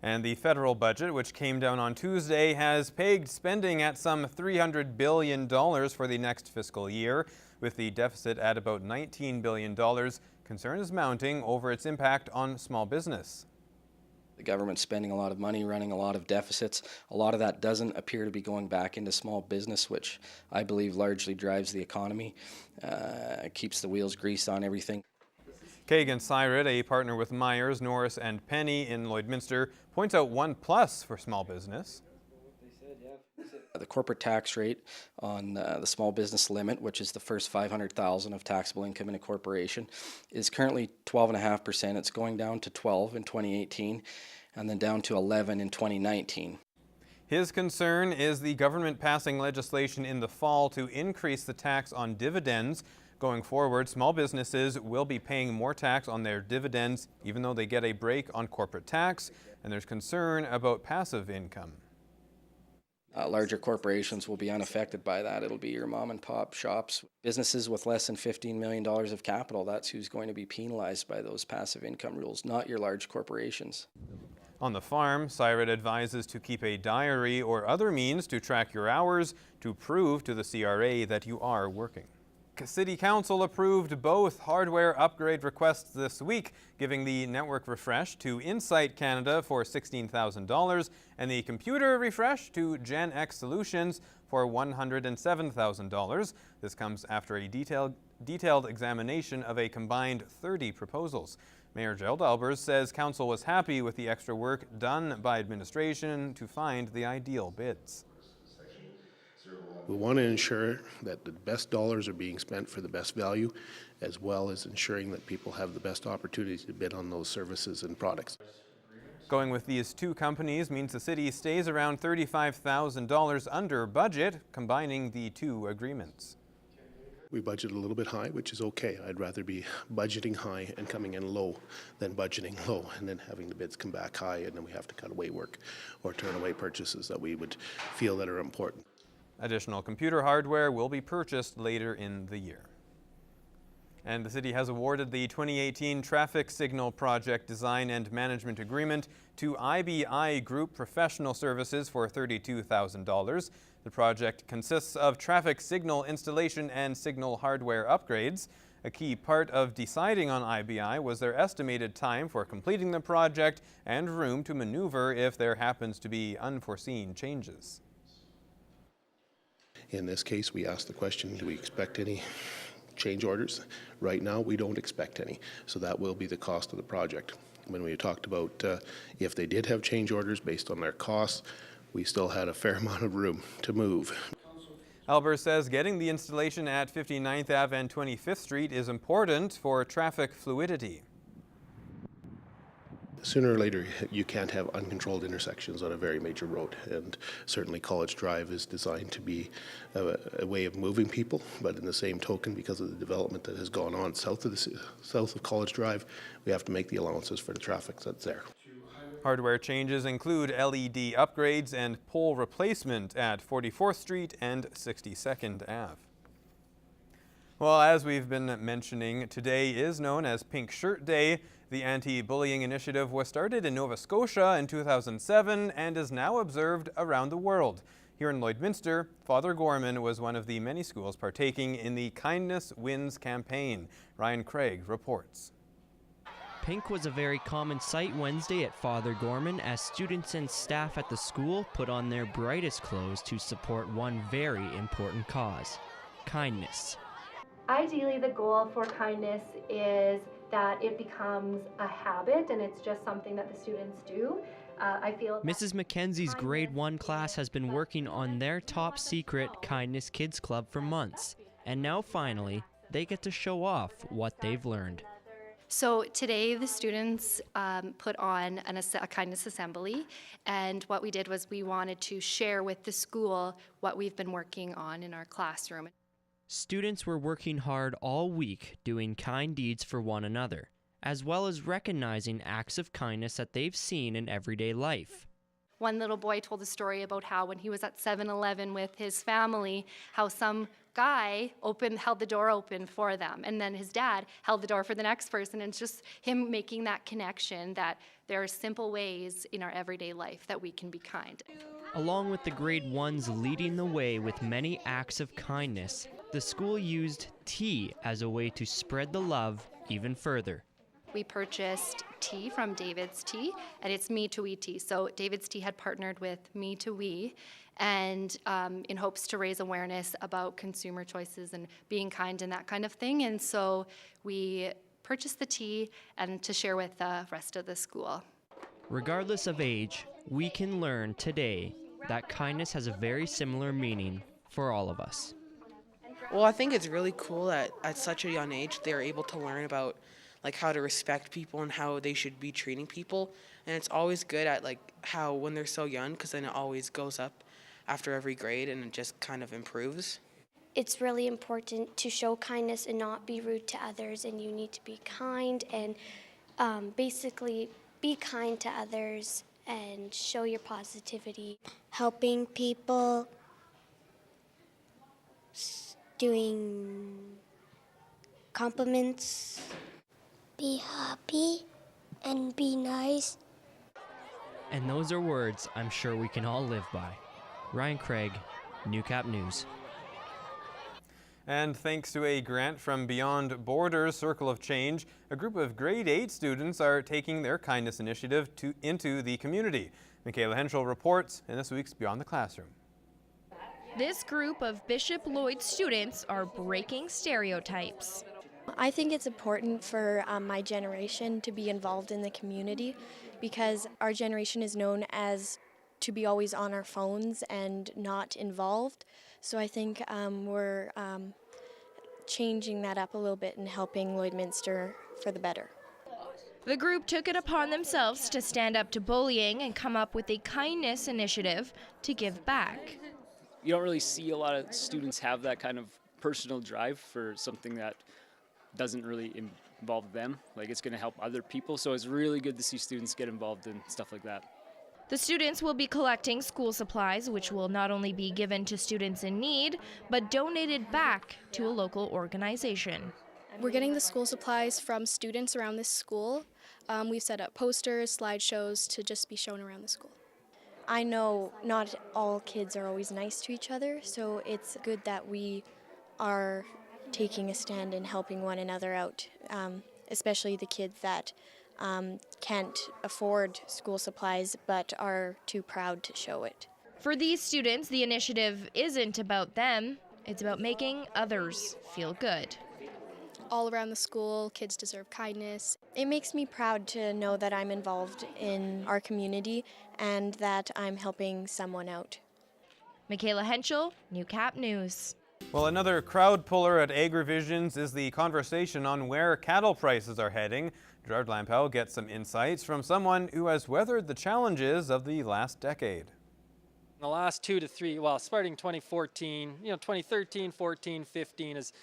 And the federal budget, which came down on Tuesday, has pegged spending at some $300 billion for the next fiscal year. With the deficit at about $19 billion, concern is mounting over its impact on small business. The government's spending a lot of money, running a lot of deficits. A lot of that doesn't appear to be going back into small business, which I believe largely drives the economy, keeps the wheels greased on everything. Kagan Syred, a partner with Myers, Norris and Penny in Lloydminster, points out one plus for small business. The corporate tax rate on the small business limit, which is the first $500,000 of taxable income in a corporation, is currently 12.5%. It's going down to 12 in 2018 and then down to 11 in 2019. His concern is the government passing legislation in the fall to increase the tax on dividends. Going forward, small businesses will be paying more tax on their dividends, even though they get a break on corporate tax, and there's concern about passive income. Larger corporations will be unaffected by that. It'll be your mom and pop shops. Businesses with less than $15 million of capital, that's who's going to be penalized by those passive income rules, not your large corporations. On the farm, Syred advises to keep a diary or other means to track your hours to prove to the CRA that you are working. City Council approved both hardware upgrade requests this week, giving the network refresh to Insight Canada for $16,000 and the computer refresh to Gen X Solutions for $107,000. This comes after a detailed examination of a combined 30 proposals. Mayor Gerald Albers says Council was happy with the extra work done by administration to find the ideal bids. We want to ensure that the best dollars are being spent for the best value, as well as ensuring that people have the best opportunity to bid on those services and products. Going with these two companies means the city stays around $35,000 under budget, combining the two agreements. We budgeted a little bit high, which is okay. I'd rather be budgeting high and coming in low than budgeting low and then having the bids come back high and then we have to cut away work or turn away purchases that we would feel that are important. Additional computer hardware will be purchased later in the year. And the city has awarded the 2018 Traffic Signal Project Design and Management Agreement to IBI Group Professional Services for $32,000. The project consists of traffic signal installation and signal hardware upgrades. A key part of deciding on IBI was their estimated time for completing the project and room to maneuver if there happens to be unforeseen changes. In this case, we asked the question, do we expect any change orders? Right now, we don't expect any, so that will be the cost of the project. When we talked about if they did have change orders based on their costs, we still had a fair amount of room to move. Albers says getting the installation at 59th Ave and 25th Street is important for traffic fluidity. Sooner or later, you can't have uncontrolled intersections on a very major road, and certainly College Drive is designed to be a way of moving people, but in the same token, because of the development that has gone on south of College Drive, we have to make the allowances for the traffic that's there. Hardware changes include LED upgrades and pole replacement at 44th Street and 62nd Ave. Well, as we've been mentioning, today is known as Pink Shirt Day. The anti-bullying initiative was started in Nova Scotia in 2007 and is now observed around the world. Here in Lloydminster, Father Gorman was one of the many schools partaking in the Kindness Wins campaign. Ryan Craig reports. Pink was a very common sight Wednesday at Father Gorman as students and staff at the school put on their brightest clothes to support one very important cause: kindness. Ideally, the goal for kindness is that it becomes a habit and it's just something that the students do. I feel Mrs. Mackenzie's grade 1 class has been working on their top secret Kindness Kids Club for months, and now finally they get to show off what they've learned. So today the students put on a kindness assembly, and what we did was we wanted to share with the school what we've been working on in our classroom. Students were working hard all week doing kind deeds for one another, as well as recognizing acts of kindness that they've seen in everyday life. One little boy told a story about how when he was at 7-Eleven with his family, how some guy held the door open for them, and then his dad held the door for the next person, and it's just him making that connection that there are simple ways in our everyday life that we can be kind. Along with the grade 1s leading the way with many acts of kindness, the school used tea as a way to spread the love even further. We purchased tea from David's Tea, and it's Me to We tea. So David's Tea had partnered with Me to We, and in hopes to raise awareness about consumer choices and being kind and that kind of thing. And so we purchased the tea and to share with the rest of the school. Regardless of age, we can learn today that kindness has a very similar meaning for all of us. Well, I think it's really cool that at such a young age they're able to learn about like how to respect people and how they should be treating people. And it's always good at like how when they're so young, because then it always goes up after every grade and it just kind of improves. It's really important to show kindness and not be rude to others, and you need to be kind and basically be kind to others and show your positivity. Helping people, doing compliments. Be happy and be nice. And those are words I'm sure we can all live by. Ryan Craig, Newcap News. And thanks to a grant from Beyond Borders Circle of Change, a group of grade 8 students are taking their kindness initiative into the community. Michaela Henschel reports in this week's Beyond the Classroom. This group of Bishop Lloyd students are breaking stereotypes. I think it's important for my generation to be involved in the community because our generation is known as to be always on our phones and not involved. So I think we're changing that up a little bit and helping Lloydminster for the better. The group took it upon themselves to stand up to bullying and come up with a kindness initiative to give back. You don't really see a lot of students have that kind of personal drive for something that doesn't really involve them. Like, it's going to help other people, so it's really good to see students get involved in stuff like that. The students will be collecting school supplies, which will not only be given to students in need, but donated back to a local organization. We're getting the school supplies from students around this school. We've set up posters, slideshows to just be shown around the school. I know not all kids are always nice to each other, so it's good that we are taking a stand and helping one another out, especially the kids that can't afford school supplies but are too proud to show it. For these students, the initiative isn't about them, it's about making others feel good. All around the school, kids deserve kindness. It makes me proud to know that I'm involved in our community and that I'm helping someone out. Michaela Henschel, Newcap News. Well, another crowd puller at AgriVisions is the conversation on where cattle prices are heading. Gerard Lampow gets some insights from someone who has weathered the challenges of the last decade. In the last 2 to 3, well, starting 2014, 2013, 14, 15 is,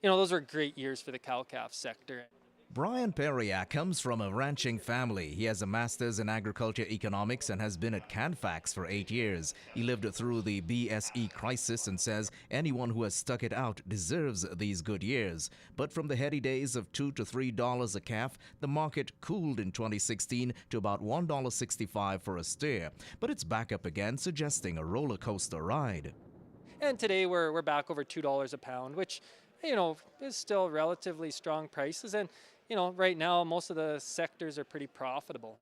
those were great years for the cow-calf sector. Brian Peria comes from a ranching family. He has a master's in agriculture economics and has been at Canfax for 8 years. He lived through the BSE crisis and says anyone who has stuck it out deserves these good years. But from the heady days of $2 to $3 a calf, the market cooled in 2016 to about $1.65 for a steer. But it's back up again, suggesting a roller coaster ride. And today we're back over $2 a pound, which, is still relatively strong prices. And right now, most of the sectors are pretty profitable.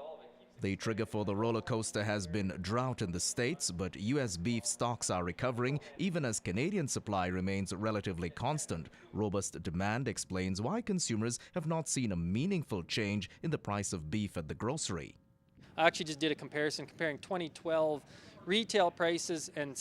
The trigger for the roller coaster has been drought in the States, but U.S. beef stocks are recovering, even as Canadian supply remains relatively constant. Robust demand explains why consumers have not seen a meaningful change in the price of beef at the grocery. I actually just did a comparison comparing 2012 retail prices and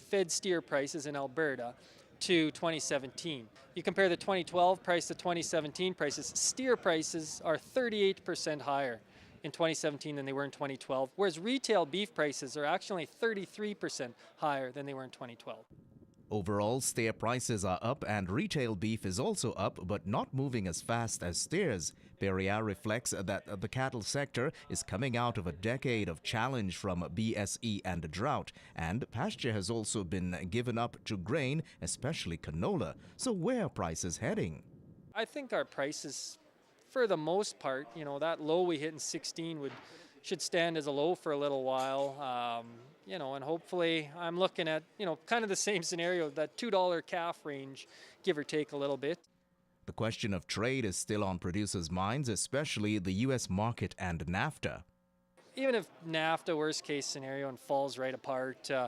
fed steer prices in Alberta to 2017. You compare the 2012 price to 2017 prices, steer prices are 38% higher in 2017 than they were in 2012, whereas retail beef prices are actually 33% higher than they were in 2012. Overall, steer prices are up and retail beef is also up, but not moving as fast as steers. Peria reflects that the cattle sector is coming out of a decade of challenge from BSE and drought, and pasture has also been given up to grain, especially canola. So where are prices heading? I think our prices, for the most part, that low we hit in 16 would should stand as a low for a little while. You know, and hopefully I'm looking at, you know, kind of the same scenario, that $2 calf range, give or take a little bit. The question of trade is still on producers' minds, especially the U.S. market and NAFTA. Even if NAFTA, worst case scenario, and falls right apart, you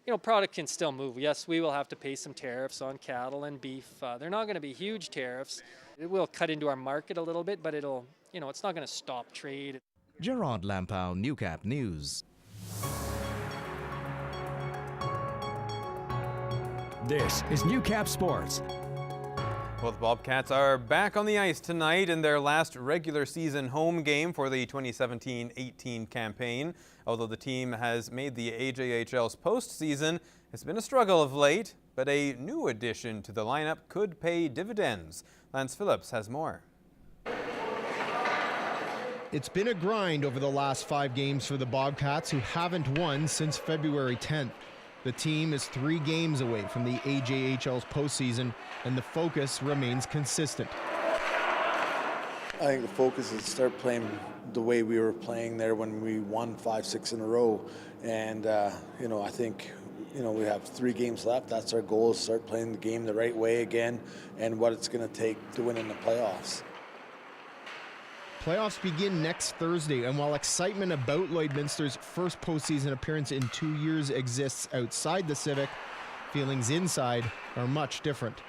know, product can still move. Yes, we will have to pay some tariffs on cattle and beef. They're not going to be huge tariffs. It will cut into our market a little bit, but it'll, you know, it's not going to stop trade. Gerard Lampau, Newcap News. This is Newcap Sports. Well, the Bobcats are back on the ice tonight in their last regular season home game for the 2017-18 campaign. Although the team has made the AJHL's postseason, it's been a struggle of late, but a new addition to the lineup could pay dividends. Lance Phillips has more. It's been a grind over the last 5 games for the Bobcats, who haven't won since February 10th. The team is 3 games away from the AJHL's postseason, and the focus remains consistent. I think the focus is to start playing the way we were playing there when we won 5-6 in a row. And, you know, I think, you know, we have 3 games left. That's our goal, is start playing the game the right way again and what it's going to take to win in the playoffs. Playoffs begin next Thursday, and while excitement about Lloydminster's first postseason appearance in 2 years exists outside the Civic, feelings inside are much different.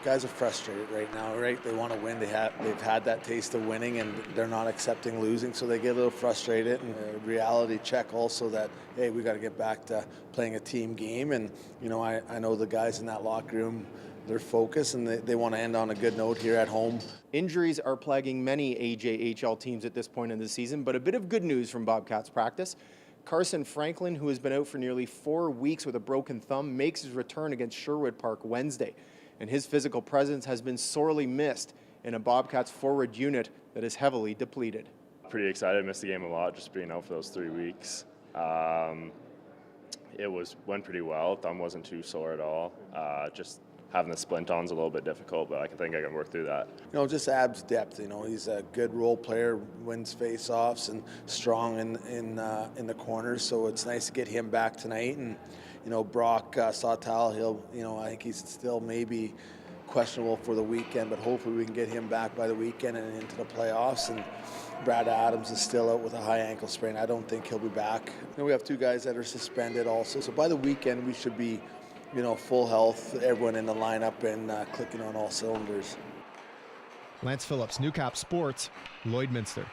Guys are frustrated right now, right? They want to win. They've had that taste of winning, and they're not accepting losing, so they get a little frustrated. And a reality check also that, hey, we got to get back to playing a team game. And, you know, I know the guys in that locker room, they're focused, and they want to end on a good note here at home. Injuries are plaguing many AJHL teams at this point in the season, but a bit of good news from Bobcats practice. Carson Franklin, who has been out for nearly 4 weeks with a broken thumb, makes his return against Sherwood Park Wednesday, and his physical presence has been sorely missed in a Bobcats forward unit that is heavily depleted. Pretty excited. Missed the game a lot, just being out for those 3 weeks. It went pretty well. Thumb wasn't too sore at all. Just having the splint on's a little bit difficult, but I think I can work through that. You know, just adds depth. You know, he's a good role player, wins face-offs, and strong in the corners. So it's nice to get him back tonight. And you know, Brock CITL, I think he's still maybe questionable for the weekend, but hopefully we can get him back by the weekend and into the playoffs. And Brad Adams is still out with a high ankle sprain. I don't think he'll be back. You know, we have 2 guys that are suspended also. So by the weekend we should be, you know, full health, everyone in the lineup, and clicking on all cylinders. Lance Phillips, Newcap Sports, Lloydminster.